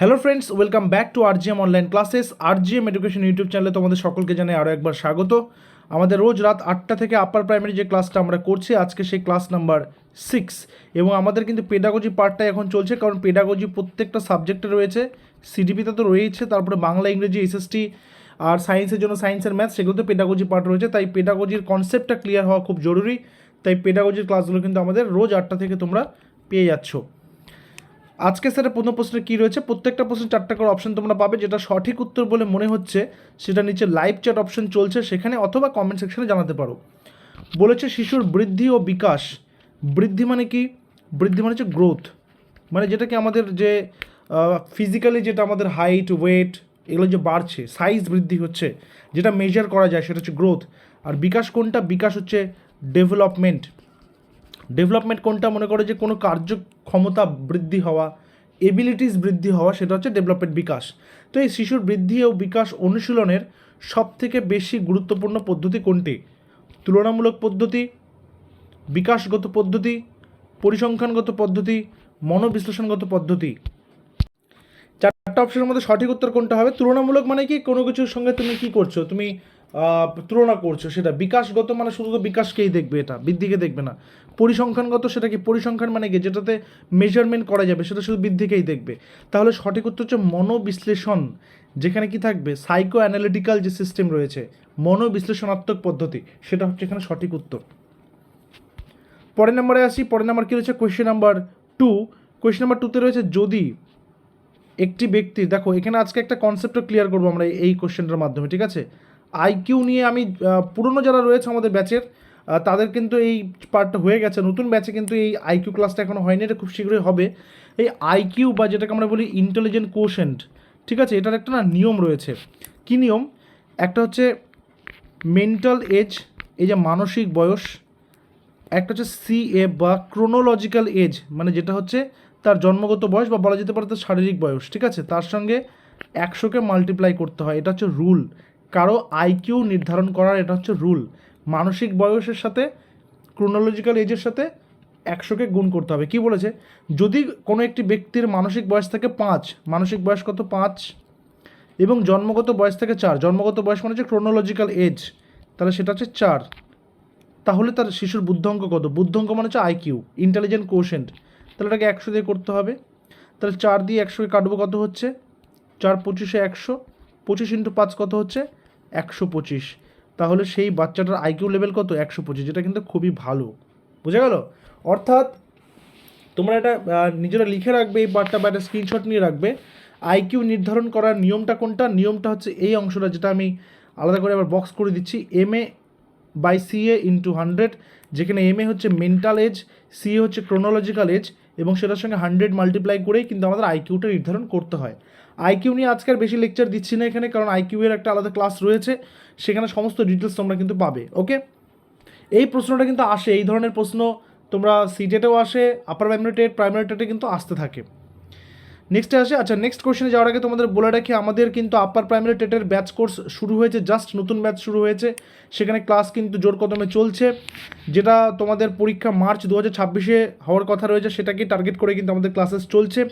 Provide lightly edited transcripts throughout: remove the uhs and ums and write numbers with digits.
Hello friends, welcome back to RGM online classes. RGM education YouTube চ্যানেলে তোমাদের সকলকে জানাই আরও একবার স্বাগত। আমাদের রোজ রাত 8টা থেকে আপার প্রাইমারি যে ক্লাসটা আমরা করছি, আজকে সেই ক্লাস নাম্বার 6 এবং আমাদের কিন্তু পেডাগজি পার্টটা এখন চলছে, কারণ পেডাগজি প্রত্যেকটা সাবজেক্টে রয়েছে। সিডিপিতে তো রয়েছে, তারপরে বাংলা, ইংরেজি, এসএসটি আর সায়েন্সের জন্য সায়েন্সের ম্যাথ, সেগুলোতে পেডাগজি পার্ট রয়েছে। তাই পেডাগজির কনসেপ্টটা ক্লিয়ার হওয়া খুব জরুরি। তাই পেডাগজির ক্লাসগুলো কিন্তু আমাদের রোজ 8টা থেকে তোমরা পেয়ে যাচ্ছ। আজকে স্যারের প্রথম প্রশ্নে কী রয়েছে, প্রত্যেকটা প্রশ্নে 4টা করে অপশন তোমরা পাবে। যেটা সঠিক উত্তর বলে মনে হচ্ছে সেটা নিচে লাইভ চ্যাট অপশন চলছে সেখানে, অথবা কমেন্ট সেকশনে জানাতে পারো। বলেছে শিশুর বৃদ্ধি ও বিকাশ। বৃদ্ধি মানে কি? বৃদ্ধি মানে হচ্ছে গ্রোথ, মানে যেটাকে আমাদের যে ফিজিক্যালি যেটা আমাদের হাইট, ওয়েট এগুলো যে বাড়ছে, সাইজ বৃদ্ধি হচ্ছে, যেটা মেজার করা যায় সেটা হচ্ছে গ্রোথ। আর বিকাশ কোনটা? বিকাশ হচ্ছে ডেভেলপমেন্ট। ডেভেলপমেন্ট কোনটা? মনে করো যে কোনো কার্যক্ষমতা বৃদ্ধি হওয়া, এবিলিটিস বৃদ্ধি হওয়া, সেটা হচ্ছে ডেভেলপমেন্ট, বিকাশ। তো এই শিশুর বৃদ্ধি ও বিকাশ অনুশীলনের সবথেকে বেশি গুরুত্বপূর্ণ পদ্ধতি কোনটি? তুলনামূলক পদ্ধতি, বিকাশগত পদ্ধতি, পরিসংখ্যানগত পদ্ধতি, মনোবিশ্লেষণগত পদ্ধতি। 4টা অপশনের মধ্যে সঠিক উত্তর কোনটা হবে? তুলনামূলক মানে কি? কোনো কিছুর সঙ্গে তুমি কি করছো, তুমি তুলনা করছো, সেটা। বিকাশগত মানে শুধু তো বিকাশকেই দেখবে, এটা বৃদ্ধিকে দেখবে না। পরিসংখ্যানগত সেটা কি? পরিসংখ্যান মানে কি? যেটাতে মেজারমেন্ট করা যাবে, সেটা শুধু বৃদ্ধিকেই দেখবে। তাহলে সঠিক উত্তর হচ্ছে মনোবিশ্লেষণ, যেখানে কি থাকবে সাইকো অ্যানালিটিক্যাল যে সিস্টেম রয়েছে, মনোবিশ্লেষণাত্মক পদ্ধতি, সেটা হচ্ছে এখানে সঠিক উত্তর। পরের নম্বরে আসি। পরের নাম্বার কী রয়েছে? Question number 2। কোয়েশ্চেন নাম্বার 2তে রয়েছে যদি একটি ব্যক্তি, দেখো এখানে আজকে একটা কনসেপ্টও ক্লিয়ার করবো আমরা এই কোশ্চেনটার মাধ্যমে, ঠিক আছে? আইকিউ নিয়ে আমি পুরনো যারা রয়েছে আমাদের ব্যাচের তাদের কিন্তু এই পার্টটা হয়ে গেছে, নতুন ব্যাচে কিন্তু এই আইকিউ ক্লাসটা এখনও হয়নি, এটা খুব শীঘ্রই হবে। এই আইকিউ বা যেটাকে আমরা বলি ইন্টেলিজেন্ট কোশেন্ট, ঠিক আছে, এটার একটা না নিয়ম রয়েছে। কী নিয়ম? একটা হচ্ছে মেন্টাল এজ, এই যে মানসিক বয়স। একটা হচ্ছে সিএ বা ক্রোনোলজিক্যাল এজ, মানে যেটা হচ্ছে তার জন্মগত বয়স বা বলা যেতে পারে তার শারীরিক বয়স, ঠিক আছে, তার সঙ্গে 100কে মাল্টিপ্লাই করতে হয়। এটা হচ্ছে রুল, কারো আইকিউ নির্ধারণ করার এটা হচ্ছে রুল। মানসিক বয়সের সাথে ক্রোনোলজিক্যাল এজের সাথে 100কে গুণ করতে হবে। কি বলেছে? যদি কোনো একটি ব্যক্তির মানসিক বয়স থেকে 5, মানসিক বয়স কত? 5, এবং জন্মগত বয়স থেকে 4, জন্মগত বয়স মানে হচ্ছে ক্রোনোলজিক্যাল এজ, তাহলে সেটা হচ্ছে 4, তাহলে তার শিশুর বুদ্ধাঙ্ক কত? বুদ্ধাঙ্ক মানে হচ্ছে আইকিউ, ইন্টেলিজেন্ট কোশেন্ট, তাহলে এটাকে 100 দিয়ে করতে হবে। তাহলে 4 দিয়ে 100কে কাটবো, কত হচ্ছে? 4 25-এ 100, 25 ইন্টু 5 কত হচ্ছে? 125। তাহলে সেই বাচ্চাটার আইকিউ লেভেল কত? 125, যেটা কিন্তু খুবই ভালো। বুঝে গেল? অর্থাৎ তোমরা এটা নিজেরা লিখে রাখবে এই পার্টটা, বা একটা স্ক্রিনশট নিয়ে রাখবে। আইকিউ নির্ধারণ করার নিয়মটা কোনটা? নিয়মটা হচ্ছে এই অংশটা, যেটা আমি আলাদা করে আবার বক্স করে দিচ্ছি। MA/CA ইন্টু 100, যেখানে MA হচ্ছে মেন্টাল এজ, CA হচ্ছে ক্রোনোলজিক্যাল এজ, এবং সেটার সঙ্গে 100 মাল্টিপ্লাই করেই কিন্তু আমাদের আইকিউটা নির্ধারণ করতে হয়। আইকিউ নিয়ে আজকে আর বেশি লেকচার দিচ্ছি না এখানে, কারণ আইকিউ এর একটা আলাদা ক্লাস রয়েছে, সেখানে সমস্ত ডিটেলস তোমরা কিন্তু পাবে। ওকে, এই প্রশ্নটা কিন্তু আসে, এই ধরনের প্রশ্ন তোমরা সিটেটেও আসে, আপার প্রাইমারি টেটে কিন্তু আসতে থাকে। নেক্সটে আসে। আচ্ছা, নেক্সট কোশ্চেনে যাওয়ার আগে তোমাদের বলে রাখি, আমাদের কিন্তু আপার প্রাইমারি টেটের ব্যাচ কোর্স শুরু হয়েছে, জাস্ট নতুন ব্যাচ শুরু হয়েছে। সেখানে ক্লাস কিন্তু জোর কদমে চলছে। যেটা তোমাদের পরীক্ষা মার্চ 2026-এ হওয়ার কথা রয়েছে, সেটাকে টার্গেট করে কিন্তু আমাদের ক্লাসেস চলছে।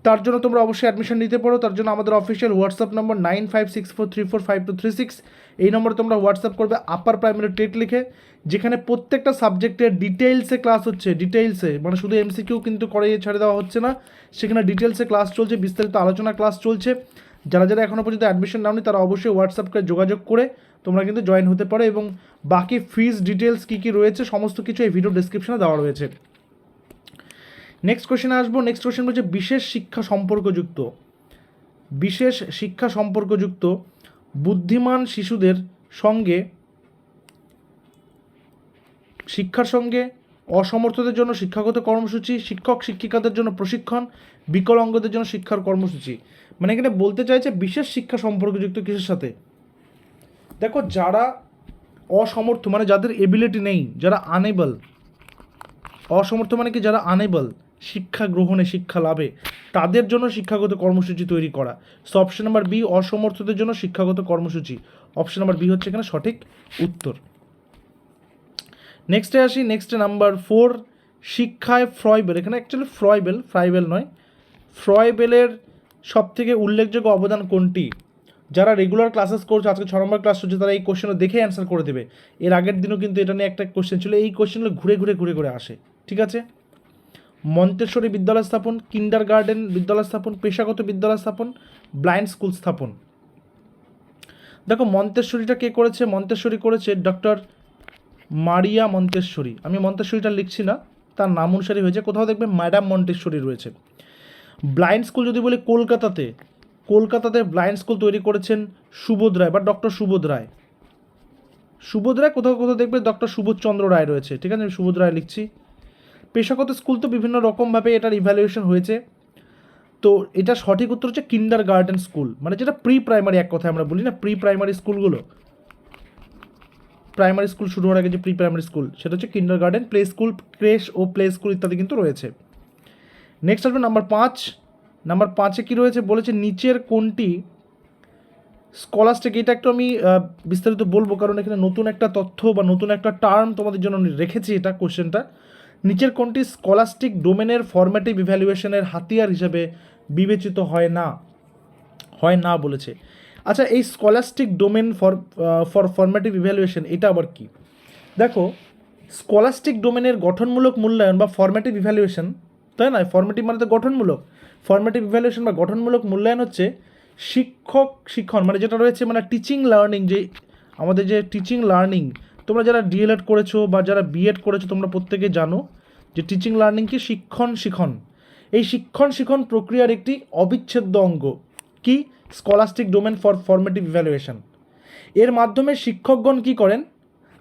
তার জন্য তোমরা অবশ্যই অ্যাডমিশন নিতে পারো। তার জন্য আমাদের অফিসিয়াল হোয়াটসঅ্যাপ নম্বর 9564345236, এই নম্বরে তোমরা হোয়াটসঅ্যাপ করবে আপার প্রাইমারি টেট লিখে, যেখানে প্রত্যেকটা সাবজেক্টের ডিটেইলসে ক্লাস হচ্ছে। ডিটেইলসে মানে শুধু MCQ কিন্তু করে ছেড়ে দেওয়া হচ্ছে না, সেখানে ডিটেইলসে ক্লাস চলছে, বিস্তারিত আলোচনা ক্লাস চলছে। যারা যারা এখনও পর্যন্ত অ্যাডমিশন নাওনি তারা অবশ্যই হোয়াটসঅ্যাপ করে যোগাযোগ করে তোমরা কিন্তু জয়েন হতে পারো, এবং বাকি ফিজ ডিটেলস কী কী রয়েছে সমস্ত কিছু এই ভিডিও ডেসক্রিপশনে দেওয়া রয়েছে। নেক্সট কোশ্চেনে আসবো। নেক্সট কোশ্চেন হচ্ছে বিশেষ শিক্ষা সম্পর্কযুক্ত। বিশেষ শিক্ষা সম্পর্কযুক্ত বুদ্ধিমান শিশুদের সঙ্গে শিক্ষার সঙ্গে অসমর্থদের জন্য শিক্ষাগত কর্মসূচি, শিক্ষক শিক্ষিকাদের জন্য প্রশিক্ষণ, বিকলাঙ্গদের জন্য শিক্ষার কর্মসূচি। মানে এখানে বলতে চাইছে বিশেষ শিক্ষা সম্পর্কযুক্ত কিসের সাথে? দেখো, যারা অসমর্থ মানে যাদের এবিলিটি নেই, যারা আনএবল, অসমর্থ মানে কি? যারা আনএবল শিক্ষা গ্রহণে, শিক্ষা লাভে, তাদের জন্য শিক্ষাগত কর্মসূচি তৈরি করা। সো অপশন নাম্বার বি, অসমর্থদের জন্য শিক্ষাগত কর্মসূচি, অপশন নাম্বার বি হচ্ছে এখানে সঠিক উত্তর। নেক্সটে আসি। নেক্সটে নাম্বার 4, শিক্ষায় ফ্রয়েবেল। এখানে অ্যাকচুয়ালি ফ্রয়েবেল নয়, ফ্রয়েবেলের সবথেকে উল্লেখযোগ্য অবদান কোনটি? যারা রেগুলার ক্লাসেস করছে, আজকে 6 নম্বর ক্লাস হচ্ছে, তারা এই কোশ্চেনও দেখে অ্যান্সার করে দেবে। এর আগের দিনও কিন্তু এটা নিয়ে একটা কোশ্চেন ছিল। এই কোশ্চেনগুলো ঘুরে ঘুরে ঘুরে ঘুরে আসে, ঠিক আছে? মন্তেশ্বরী বিদ্যালয় স্থাপন, কিন্ডার গার্ডেন বিদ্যালয় স্থাপন, পেশাগত বিদ্যালয় স্থাপন, ব্লাইন্ড স্কুল স্থাপন। দেখো মন্তেশ্বরীটা কে করেছে? মন্তেশ্বরী করেছে ডক্টর মারিয়া মন্তেশ্বরী। আমি মন্তেশ্বরীটা লিখছি না, তার নাম অনুসারে হয়েছে। কোথাও দেখবে ম্যাডাম মন্তেশ্বরী রয়েছে। ব্লাইন্ড স্কুল যদি বলি, কলকাতাতে ব্লাইন্ড স্কুল তৈরি করেছেন সুবোধ রায় বা ডক্টর সুবোধ রায়। সুবোধ রায় কোথাও কোথাও দেখবে ডক্টর সুবোধচন্দ্র রায় রয়েছে, ঠিক আছে? আমি সুবোধ রায় লিখছি। পেশাগত স্কুল তো বিভিন্ন রকমভাবে এটার ইভ্যালুয়েশন হয়েছে। তো এটা সঠিক উত্তর হচ্ছে কিন্ডার গার্ডেন স্কুল, মানে যেটা প্রি প্রাইমারি, এক কথায় আমরা বলি না প্রি প্রাইমারি স্কুলগুলো, প্রাইমারি স্কুল শুরু হওয়ার আগে যে প্রি প্রাইমারি স্কুল, সেটা হচ্ছে কিন্ডার গার্ডেন, প্লে স্কুল, ক্রেশ ও প্লে স্কুল ইত্যাদি কিন্তু রয়েছে। নেক্সট আসবে নাম্বার 5। নাম্বার 5-এ কী রয়েছে বলেছে, নিচের কোনটি স্কলাস্টিক? এটা একটু আমি বিস্তারিত বলবো, কারণ এখানে নতুন একটা তথ্য বা নতুন একটা টার্ম তোমাদের জন্য রেখেছি এটা কোশ্চেনটা। নিচের কোনটি স্কলাস্টিক ডোমেনের ফরম্যাটিভ ইভ্যালুয়েশনের হাতিয়ার হিসেবে বিবেচিত হয় না বলেছে। আচ্ছা, এই scholastic domain for formative evaluation এটা আবার কি? দেখো, স্কলাস্টিক ডোমেনের গঠনমূলক মূল্যায়ন বা ফরম্যাটিভ ইভ্যালুয়েশন, তাই না? ফরম্যাটিভ মানে তো গঠনমূলক। ফরম্যাটিভ ইভ্যালুয়েশন বা গঠনমূলক মূল্যায়ন হচ্ছে শিক্ষণ মানে যেটা রয়েছে, মানে টিচিং লার্নিং, যে আমাদের যে টিচিং লার্নিং, তোমরা যারা ডিএলএড করেছো বা যারা বিএড করেছো তোমরা প্রত্যেকে জানো যে টিচিং লার্নিং কি শিক্ষণ। এই শিক্ষণ প্রক্রিয়ার একটি অবিচ্ছেদ্য অঙ্গ কি? Scholastic domain for formative evaluation. এর মাধ্যমে শিক্ষকগণ কি করেন?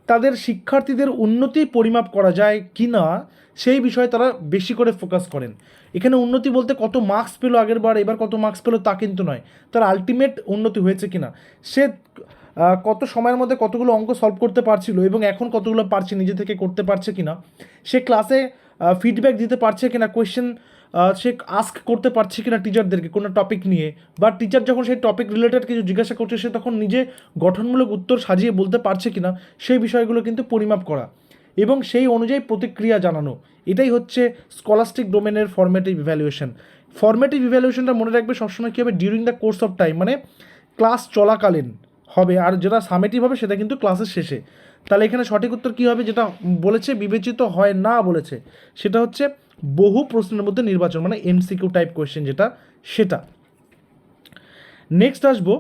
তাদের শিক্ষার্থীদের উন্নতি পরিমাপ করা যায় কি না সেই বিষয়ে তারা বেশি করে ফোকাস করেন। এখানে উন্নতি বলতে কত মার্কস পেলো আগের বার, এবার কত মার্কস পেলো তা কিন্তু নয়, তার আলটিমেট উন্নতি হয়েছে কিনা, সে কত সময়ের মধ্যে কতগুলো অঙ্ক সলভ করতে পারছিল এবং এখন কতগুলো পারছে, নিজে থেকে করতে পারছে কিনা, সে ক্লাসে ফিডব্যাক দিতে পারছে কিনা, কোয়েশ্চেন সে আস্ক করতে পারছে কিনা টিচারদেরকে কোনো টপিক নিয়ে, বা টিচার যখন সেই টপিক রিলেটেড কিছু জিজ্ঞাসা করছে সে তখন নিজে গঠনমূলক উত্তর সাজিয়ে বলতে পারছে কিনা, সেই বিষয়গুলো কিন্তু পরিমাপ করা এবং সেই অনুযায়ী প্রতিক্রিয়া জানানো, এটাই হচ্ছে স্কলাস্টিক ডোমেনের ফরম্যাটিভ ইভ্যালুয়েশন। ফরম্যাটিভ ইভ্যালুয়েশনটা মনে রাখবে সবসময় কী হবে, during the course of time, মানে ক্লাস চলাকালীন হবে, আর যেটা সামেটিভ হবে সেটা কিন্তু ক্লাসের শেষে। তাহলে এখানে সঠিক উত্তর কী হবে, যেটা বলেছে বিবেচিত হয় না বলেছে, সেটা হচ্ছে বহু প্রশ্নের মধ্যে নির্বাচন, মানে এমসিকিউ টাইপ কোয়েশ্চেন যেটা, সেটা। নেক্সট আসবো,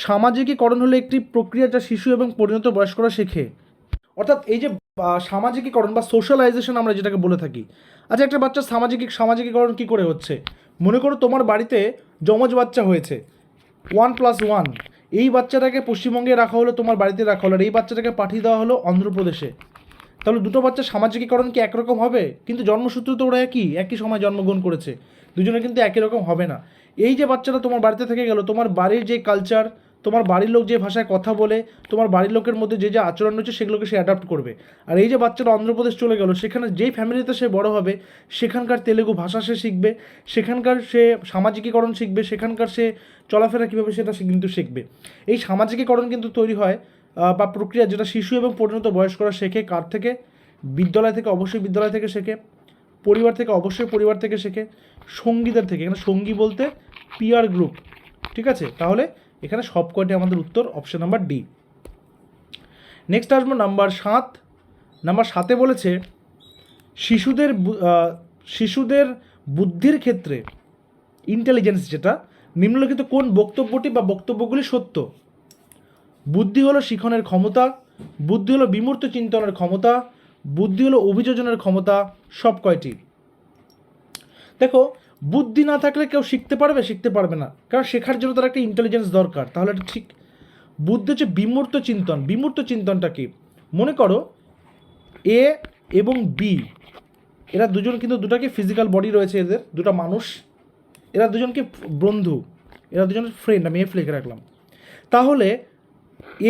সামাজিকীকরণ হলো একটি প্রক্রিয়া যা শিশু এবং পরিণত বয়স্করা শেখে। অর্থাৎ এই যে সামাজিকীকরণ বা সোশ্যালাইজেশন আমরা যেটাকে বলে থাকি। আচ্ছা, একটা বাচ্চার সামাজিকীকরণ কী করে হচ্ছে? মনে করো তোমার বাড়িতে যমজ বাচ্চা হয়েছে 1+1, এই বাচ্চাটাকে পশ্চিমবঙ্গে রাখা হলো, তোমার বাড়িতে রাখা হলো, আর এই বাচ্চাটাকে পাঠিয়ে দেওয়া হলো অন্ধ্রপ্রদেশে। তাহলে দুটো বাচ্চার সামাজিকীকরণ কি একরকম হবে? কিন্তু জন্মসূত্র তো ওরা একই সময় জন্মগ্রহণ করেছে, দুজনে কিন্তু একই রকম হবে না। এই যে বাচ্চাটা তোমার বাড়িতে থেকে গেল, তোমার বাড়ির যে কালচার, তোমার বাড়ির লোক যে ভাষায় কথা বলে, তোমার বাড়ির লোকের মধ্যে যে যে আচরণ রয়েছে সেগুলোকে সে অ্যাডাপ্ট করবে। আর এই যে বাচ্চাটা অন্ধ্রপ্রদেশ চলে গেল, সেখানে যেই ফ্যামিলিতে সে বড় হবে সেখানকার তেলেগু ভাষা সে শিখবে, সেখানকার সে সামাজিকীকরণ শিখবে, সেখানকার সে চলাফেরা কীভাবে সেটা সে কিন্তু শিখবে। এই সামাজিকীকরণ কিন্তু তৈরি হয় বা প্রক্রিয়া যেটা শিশু এবং পরিণত বয়স্করা শেখে কার থেকে? বিদ্যালয় থেকে, অবশ্যই বিদ্যালয় থেকে শেখে, পরিবার থেকে, অবশ্যই পরিবার থেকে শেখে, সঙ্গীদের থেকে, এখানে সঙ্গী বলতে পিয়ার গ্রুপ, ঠিক আছে? তাহলে এখানে সব কয়টি আমাদের উত্তর অপশন নাম্বার ডি। নেক্সট আসবো নাম্বার 7। নাম্বার 7-এ বলেছে শিশুদের বুদ্ধির ক্ষেত্রে ইন্টেলিজেন্স যেটা, নিম্নলিখিত কোন বক্তব্যটি বা বক্তব্যগুলি সত্য? বুদ্ধি হলো শিখনের ক্ষমতা, বুদ্ধি হলো বিমূর্ত চিন্তনের ক্ষমতা, বুদ্ধি হলো অভিযোজনের ক্ষমতা, সব কয়টি? দেখো, বুদ্ধি না থাকলে কেউ শিখতে পারবে না, কারণ শেখার জন্য তার একটা ইন্টেলিজেন্স দরকার। তাহলে এটা ঠিক। বুদ্ধি হচ্ছে বিমূর্ত চিন্তন। বিমূর্ত চিন্তনটা কি? মনে করো এ এবং বি, এরা দুজন কিন্তু দুটাকে ফিজিক্যাল বডি রয়েছে, এদের দুটো মানুষ, এরা দুজনকে বন্ধু, এরা দুজন ফ্রেন্ড, আমি এফ লিখে রাখলাম। তাহলে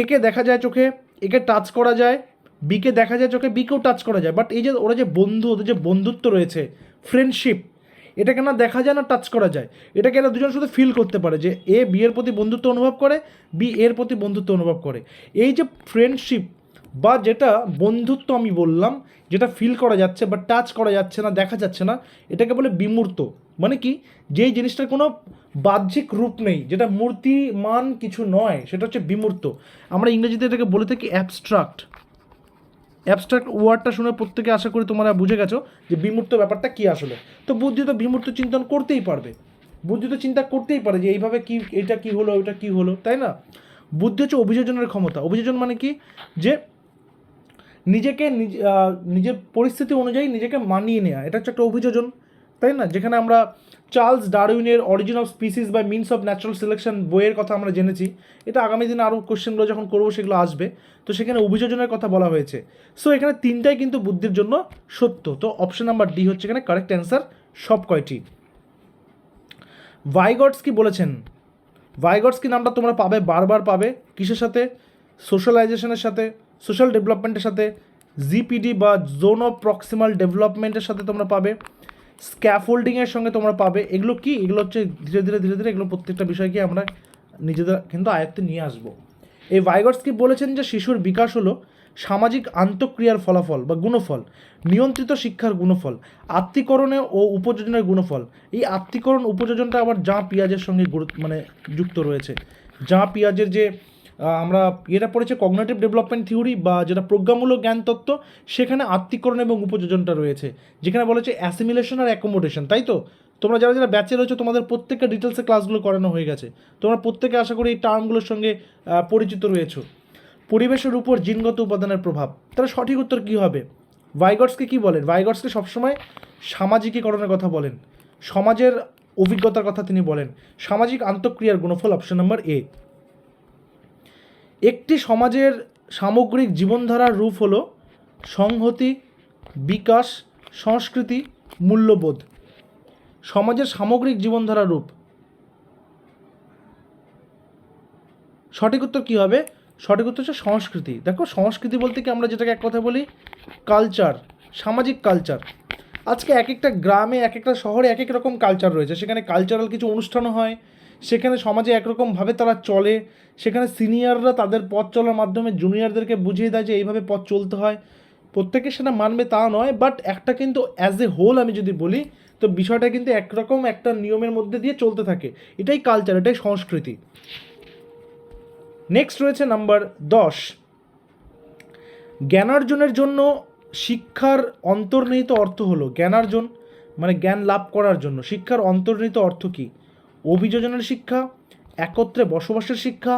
একে দেখা যায় চোখে, একে টাচ করা যায়, বিকে দেখা যায় চোখে, বিকেও টাচ করা যায়, বাট এই যে ওরা যে বন্ধু, ওদের যে বন্ধুত্ব রয়েছে, ফ্রেন্ডশিপ, এটাকে না দেখা যায় না টাচ করা যায়, এটাকে এরা দুজন শুধু ফিল করতে পারে যে এ বি এর প্রতি বন্ধুত্ব অনুভব করে, বি এর প্রতি বন্ধুত্ব অনুভব করে। এই যে ফ্রেন্ডশিপ বা যেটা বন্ধুত্ব আমি বললাম, যেটা ফিল করা যাচ্ছে বা টাচ করা যাচ্ছে না, দেখা যাচ্ছে না, এটাকে বলে বিমূর্ত। মানে কি? যেই জিনিসটার কোনো বাহ্যিক রূপ নেই, যেটা মূর্তিমান কিছু নয়, সেটা হচ্ছে বিমূর্ত। আমরা ইংরেজিতে এটাকে বলে থাকি অ্যাবস্ট্রাক্ট। অ্যাবস্ট্রাক্ট ওয়ার্ডটা শুনে প্রত্যেকে আশা করি তোমরা বুঝে গেছো যে বিমূর্ত ব্যাপারটা কী আসলে। তো বুদ্ধি তো বিমূর্ত চিন্তন করতেই পারবে, বুদ্ধি তো চিন্তা করতেই পারে যে এইভাবে কি, এটা কি হলো, ওইটা কি হলো, তাই না? বুদ্ধি হচ্ছে অভিযোজনের ক্ষমতা। অভিযোজন মানে কি, যে নিজেকে নিজের পরিস্থিতি অনুযায়ী নিজেকে মানিয়ে নেওয়া, এটা হচ্ছে একটা অভিযোজন, তাই না? যেখানে আমরা চার্লস ডারউইনের origin of species by means of natural selection বইয়ের কথা আমরা জেনেছি। এটা আগামী দিনে আরও কোশ্চেনগুলো যখন করবো সেগুলো আসবে, তো সেখানে অভিযোজনের কথা বলা হয়েছে। সো এখানে তিনটাই কিন্তু বুদ্ধির জন্য সত্য। তো অপশন নাম্বার ডি হচ্ছে এখানে কারেক্ট অ্যান্সার সব কয়টি। ভাইগটস্কি বলেছেন, ভাইগটস্কি নামটা তোমরা পাবে, বারবার পাবে। কিসের সাথে? সোশ্যালাইজেশনের সাথে, সোশ্যাল ডেভেলপমেন্টের সাথে, জিপিডি বা জোন অফ প্রক্সিমাল ডেভেলপমেন্টের সাথে তোমরা পাবে, স্ক্যাফোল্ডিংয়ের সঙ্গে তোমরা পাবে। এগুলো কি? এগুলো হচ্ছে ধীরে ধীরে ধীরে ধীরে এগুলো প্রত্যেকটা বিষয়কে আমরা নিজেদের কিন্তু আয়ত্তে নিয়ে আসবো। এই ভাইগটস্কি বলেছেন যে শিশুর বিকাশ হলো সামাজিক আন্তঃক্রিয়ার ফলাফল বা গুণফল, নিয়ন্ত্রিত শিক্ষার গুণফল, আত্মীকরণে ও উপযোজনের গুণফল। এই আত্মীকরণ উপযোজনটা আবার জাঁ পিয়াজের সঙ্গে মানে যুক্ত রয়েছে। জাঁ পিয়াজের যে আমরা এটা পড়েছে কগনিটিভ ডেভেলপমেন্ট থিওরি বা যেটা প্রজ্ঞামূলক জ্ঞান তত্ত্ব, সেখানে আত্মীকরণ এবং উপযোজনটা রয়েছে, যেখানে বলেছে অ্যাসিমিলেশন আর অ্যাকোমোডেশন, তাই তো? তোমরা যারা যারা ব্যাচে রয়েছে তোমাদের প্রত্যেকটা ডিটেলসে ক্লাসগুলো করানো হয়ে গেছে, তোমরা প্রত্যেকে আশা করি এই টার্মগুলোর সঙ্গে পরিচিত রয়েছো। পরিবেশের উপর জিনগত উপাদানের প্রভাব, তাহলে সঠিক উত্তর কী হবে? ভাইগটস্কি কী বলেন? ভাইগটস্কি সবসময় সামাজিকীকরণের কথা বলেন, সমাজের অভিজ্ঞতার কথা তিনি বলেন। সামাজিক আন্তঃক্রিয়ার গুণফল, অপশন নাম্বার এ। একটি সমাজের সামগ্রিক জীবনধারার রূপ হল সংহতি, বিকাশ, সংস্কৃতি, মূল্যবোধ। সমাজের সামগ্রিক জীবনধারার রূপ, সঠিক উত্তর কী হবে? সঠিক উত্তর হচ্ছে সংস্কৃতি। দেখো, সংস্কৃতি বলতে কি আমরা যেটাকে এক কথা বলি কালচার, সামাজিক কালচার। আজকে এক একটা গ্রামে, এক একটা শহরে এক এক রকম কালচার রয়েছে, সেখানে কালচারাল কিছু অনুষ্ঠানও হয়, সেখানে সমাজে একরকমভাবে তারা চলে, সেখানে সিনিয়ররা তাদের পথ চলার মাধ্যমে জুনিয়রদেরকে বুঝিয়ে দেয় যে এইভাবে পথ চলতে হয়। প্রত্যেকে সেটা মানবে তা নয়, বাট একটা কিন্তু অ্যাজ এ হোল আমি যদি বলি তো বিষয়টা কিন্তু একরকম একটা নিয়মের মধ্যে দিয়ে চলতে থাকে। এটাই কালচার, এটাই সংস্কৃতি। নেক্সট রয়েছে নাম্বার 10, জ্ঞানার্জনের জন্য শিক্ষার অন্তর্নিহিত অর্থ হলো। জ্ঞানার্জন মানে জ্ঞান লাভ করার জন্য শিক্ষার অন্তর্নিহিত অর্থ কী? অভিযোজনের শিক্ষা, একত্রে বসবাসের শিক্ষা,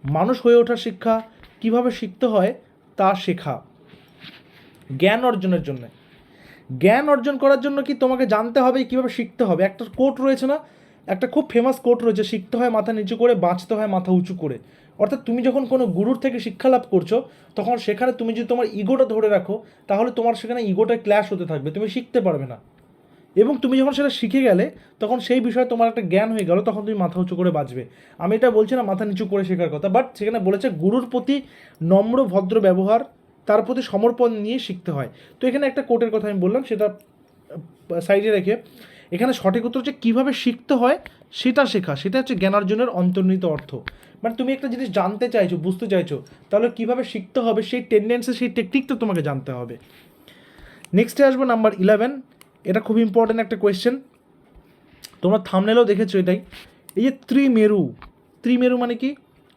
মানুষ হয়ে ওঠার শিক্ষা, কিভাবে শিখতে হয় তা শেখা। জ্ঞান অর্জনের জন্য, জ্ঞান অর্জন করার জন্য কি তোমাকে জানতে হবে কীভাবে শিখতে হবে? একটা কোট রয়েছে না, একটা খুব ফেমাস কোট রয়েছে, শিখতে হয় মাথা নিচু করে, বাঁচতে হয় মাথা উঁচু করে। অর্থাৎ তুমি যখন কোনো গুরুর থেকে শিক্ষা লাভ করছো, তখন সেখানে তুমি যদি তোমার ইগোটা ধরে রাখো, তাহলে তোমার সেখানে ইগোটা ক্ল্যাশ হতে থাকবে, তুমি শিখতে পারবে না। এবং তুমি যখন সেটা শিখে গেলে, তখন সেই বিষয়ে তোমার একটা জ্ঞান হয়ে গেল, তখন তুমি মাথা উঁচু করে বাঁচবে। আমি এটা বলছি না মাথা নিচু করে শেখার কথা, বাট সেখানে বলেছে গুরুর প্রতি নম্র ভদ্র ব্যবহার, তার প্রতি সমর্পণ নিয়ে শিখতে হয়। তো এখানে একটা কোটের কথা আমি বললাম, সেটা সাইডে রেখে এখানে সঠিক উত্তর হচ্ছে কীভাবে শিখতে হয় সেটা শেখা, সেটা হচ্ছে জ্ঞানার্জনের অন্তর্নিহিত অর্থ। মানে তুমি একটা জিনিস জানতে চাইছো, বুঝতে চাইছো, তাহলে কীভাবে শিখতে হবে সেই টেন্ডেন্সি, সেই টেকনিকটা তোমাকে জানতে হবে। নেক্সটে আসবো নাম্বার 11, এটা খুব ইম্পর্ট্যান্ট একটা কোয়েশ্চেন, তোমরা থাম্বনেলেও দেখেছো এটাই। এই যে ত্রিমেরু, ত্রিমেরু মানে কি?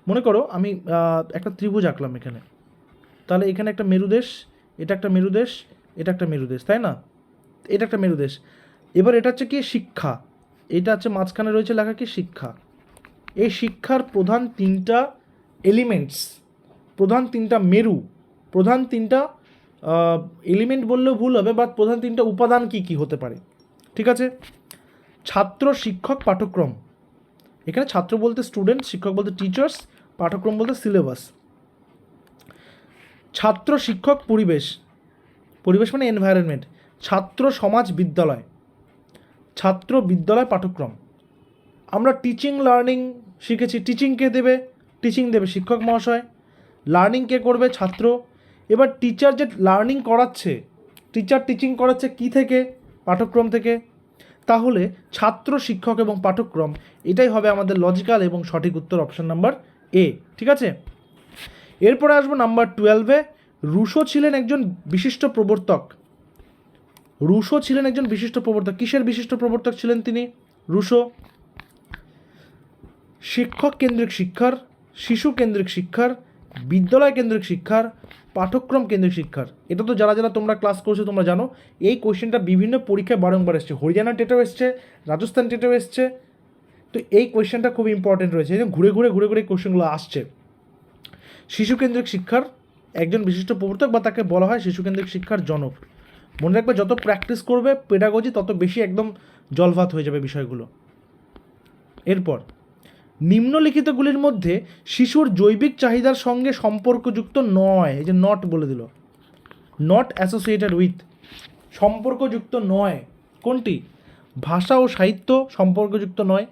মনে করো আমি একটা ত্রিভুজ আঁকলাম এখানে, তাহলে এখানে একটা মেরুদেশ, এটা একটা মেরুদেশ, এটা একটা মেরুদেশ, তাই না? এটা একটা মেরুদেশ। এবার এটা হচ্ছে কি শিক্ষা, এটা হচ্ছে মাঝখানে রয়েছে লেখা কি শিক্ষা। এই শিক্ষার প্রধান তিনটা এলিমেন্টস, প্রধান তিনটা মেরু, প্রধান তিনটা এলিমেন্ট বললেও ভুল হবে, বাট প্রধান তিনটা উপাদান কি কি হতে পারে? ঠিক আছে, ছাত্র, শিক্ষক, পাঠ্যক্রম। এখানে ছাত্র বলতে স্টুডেন্ট, শিক্ষক বলতে টিচার্স, পাঠ্যক্রম বলতে সিলেবাস। ছাত্র, শিক্ষক, পরিবেশ, পরিবেশ মানে এনভায়রনমেন্ট। ছাত্র, সমাজ, বিদ্যালয়। ছাত্র, বিদ্যালয়, পাঠ্যক্রম। আমরা টিচিং লার্নিং শিখেছি, টিচিংকে দেবে, টিচিং দেবে শিক্ষক মহাশয়, লার্নিং কে করবে? ছাত্র। এবার টিচার যে লার্নিং করাচ্ছে, টিচার টিচিং করাচ্ছে কি থেকে? পাঠ্যক্রম থেকে। তাহলে ছাত্র, শিক্ষক এবং পাঠ্যক্রম, এটাই হবে আমাদের লজিক্যাল এবং সঠিক উত্তর, অপশন নাম্বার এ। ঠিক আছে, এরপরে আসবো নাম্বার 12-এ। রুশো ছিলেন একজন বিশিষ্ট প্রবর্তক। রুশো ছিলেন একজন বিশিষ্ট প্রবর্তক। কিসের বিশিষ্ট প্রবর্তক ছিলেন তিনি? রুশো শিক্ষক কেন্দ্রিক শিক্ষার, শিশু কেন্দ্রিক শিক্ষার, বিদ্যালয় কেন্দ্রিক শিক্ষার, পাঠ্যক্রম কেন্দ্রিক শিক্ষার? এটা তো যারা যারা তোমরা ক্লাস করছো তোমরা জানো, এই কোয়েশ্চেনটা বিভিন্ন পরীক্ষায় বারংবার এসছে, হরিয়ানা টেটেও এসছে, রাজস্থান টেটেও এসছে। তো এই কোয়েশ্চেনটা খুব ইম্পর্টেন্ট রয়েছে, এই ঘুরে ঘুরে ঘুরে ঘুরে কোয়েশ্চেনগুলো আসছে। শিশু কেন্দ্রিক শিক্ষার একজন বিশিষ্ট প্রবর্তক বা তাকে বলা হয় শিশু কেন্দ্রিক শিক্ষার জনক। মনে রাখবে, যত প্র্যাকটিস করবে পেডাগজি তত বেশি একদম জলভাত হয়ে যাবে বিষয়গুলো। এরপর নিম্নলিখিতগুলির মধ্যে শিশুর জৈবিক চাহিদার সঙ্গে সম্পর্কযুক্ত নয়, এই যে নট বলে দিল, নট অ্যাসোসিয়েটেড উইথ, সম্পর্কযুক্ত নয় কোনটি? ভাষা ও সাহিত্য সম্পর্কযুক্ত নয়,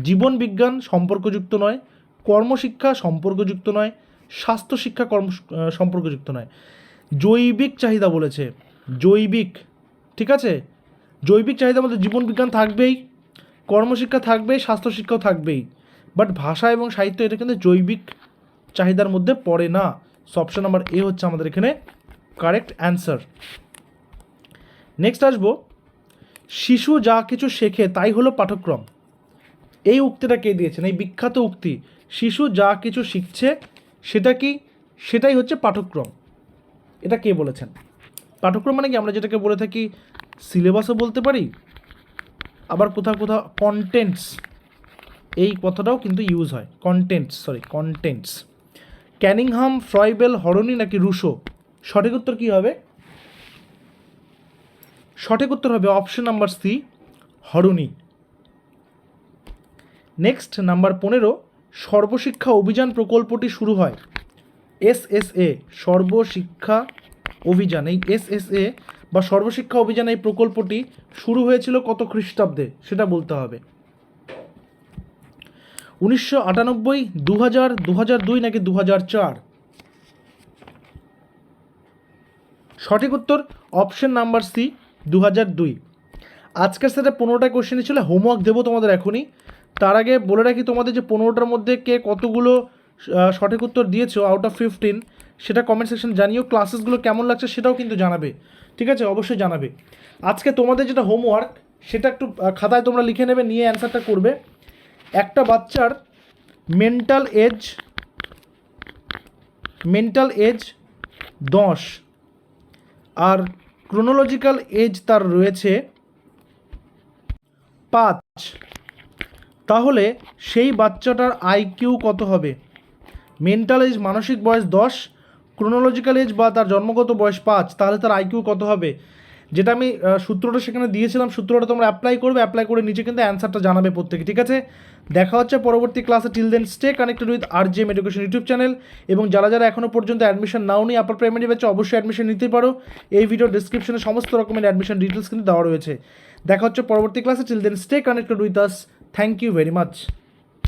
জীবন বিজ্ঞান সম্পর্কযুক্ত নয়, কর্মশিক্ষা সম্পর্কযুক্ত নয়, স্বাস্থ্য শিক্ষা সম্পর্কযুক্ত নয়। জৈবিক চাহিদা বলেছে, জৈবিক, ঠিক আছে? জৈবিক চাহিদার মধ্যে জীবন বিজ্ঞান থাকবেই, কর্মশিক্ষা থাকবেই, স্বাস্থ্য শিক্ষাও থাকবেই, বাট ভাষা এবং সাহিত্য এটা কিন্তু জৈবিক চাহিদার মধ্যে পড়ে না। সো অপশন নাম্বার এ হচ্ছে আমাদের এখানে কারেক্ট অ্যান্সার। নেক্সট আসবো, শিশু যা কিছু শেখে তাই হলো পাঠ্যক্রম। এই উক্তিটা কে দিয়েছেন? এই বিখ্যাত উক্তি, শিশু যা কিছু শিখছে সেটা কি? সেটাই হচ্ছে পাঠ্যক্রম। এটা কে বলেছেন? পাঠ্যক্রম মানে কি আমরা যেটাকে বলে থাকি সিলেবাসও বলতে পারি, আবার কোথাও কোথাও কন্টেন্টস, এই কথাটাও কিন্তু ইউজ হয়, কন্টেন্টস। ক্যানিংহাম, ফ্রয়েবেল, হরনি নাকি রুশো? সঠিক উত্তর কী হবে? সঠিক উত্তর হবে অপশন নাম্বার সি, হরনি। নেক্সট নাম্বার 15, সর্বশিক্ষা অভিযান প্রকল্পটি শুরু হয়, SSA, সর্বশিক্ষা অভিযান, এই SSA বা সর্বশিক্ষা অভিযান এই প্রকল্পটি শুরু হয়েছিল কত খ্রিস্টাব্দে সেটা বলতে হবে। 1998, 2000, 2002 নাকি 2004? সঠিক উত্তর অপশন নাম্বার সি, 2002। আজকের সেটা 15টা কোশ্চেনই ছিল, হোমওয়ার্ক দেবো তোমাদের এখনই। তার আগে বলে রাখি তোমাদের যে 15টার মধ্যে কে কতগুলো সঠিক উত্তর দিয়েছো আউট অফ 15 সেটা কমেন্ট সেকশন জানিও। ক্লাসেসগুলো কেমন লাগছে সেটাও কিন্তু জানাবে, ঠিক আছে? অবশ্যই জানাবে। আজকে তোমাদের যেটা হোমওয়ার্ক সেটা একটু খাতায় তোমরা লিখে নেবে, নিয়ে অ্যান্সারটা করবে। একটা বাচ্চার মেন্টাল এজ 10 আর ক্রোনোলজিক্যাল এজ তার রয়েছে 5, তাহলে সেই বাচ্চাটার আইকিউ কত হবে? মেন্টাল এজ মানসিক বয়স 10, ক্রোনোলজিক্যাল এজ বা তার জন্মগত বয়স 5, তাহলে তার আইকিউ কত হবে? যেটা আমি সূত্রটা সেখানে দিয়েছিলাম, সূত্রটা তোমরা অ্যাপ্লাই করবে, অ্যাপ্লাই করে নিচে কিন্তু অ্যান্সারটা জানাবে প্রত্যেকে, ঠিক আছে? দেখা হচ্ছে পরবর্তী ক্লাসে। Till then stay connected with RGM education YouTube channel. এবং যারা যারা এখনও পর্যন্ত অ্যাডমিশন নাওনি আপার প্রাইমারি ব্যাচে, অবশ্যই অ্যাডমিশন নিতে পারো। এই ভিডিও ডিসক্রিপশনে সমস্ত রকমের অ্যাডমিশন ডিটেলস কিন্তু দেওয়া রয়েছে। দেখা হচ্ছে পরবর্তী ক্লাসে। Till then stay connected with us. Thank you very much.